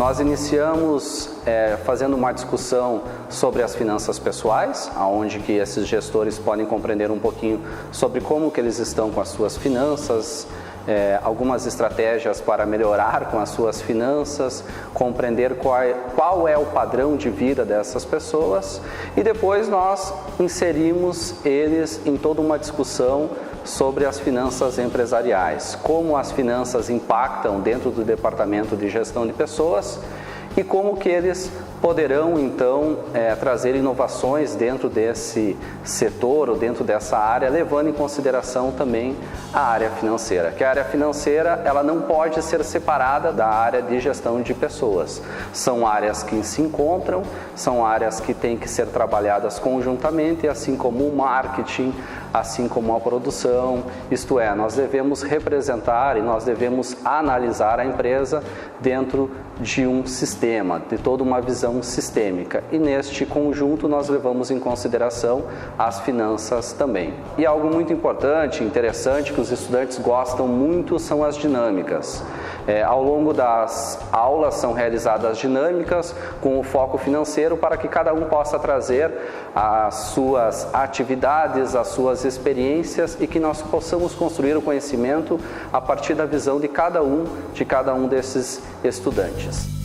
Nós iniciamos fazendo uma discussão sobre as finanças pessoais, onde que esses gestores podem compreender um pouquinho sobre como que eles estão com as suas finanças, algumas estratégias para melhorar com as suas finanças, compreender qual é o padrão de vida dessas pessoas, e depois nós inserimos eles em toda uma discussão sobre as finanças empresariais, como as finanças impactam dentro do departamento de gestão de pessoas e como que eles poderão então trazer inovações dentro desse setor ou dentro dessa área, levando em consideração também a área financeira, que a área financeira ela não pode ser separada da área de gestão de pessoas. São áreas que se encontram, são áreas que têm que ser trabalhadas conjuntamente, assim como o marketing, assim como a produção, isto é, nós devemos representar e nós devemos analisar a empresa dentro de um sistema, de toda uma visão sistêmica, e neste conjunto nós levamos em consideração as finanças também. E algo muito importante, interessante, que os estudantes gostam muito são as dinâmicas. Ao longo das aulas são realizadas dinâmicas com o foco financeiro para que cada um possa trazer as suas atividades, as suas experiências e que nós possamos construir o conhecimento a partir da visão de cada um desses estudantes.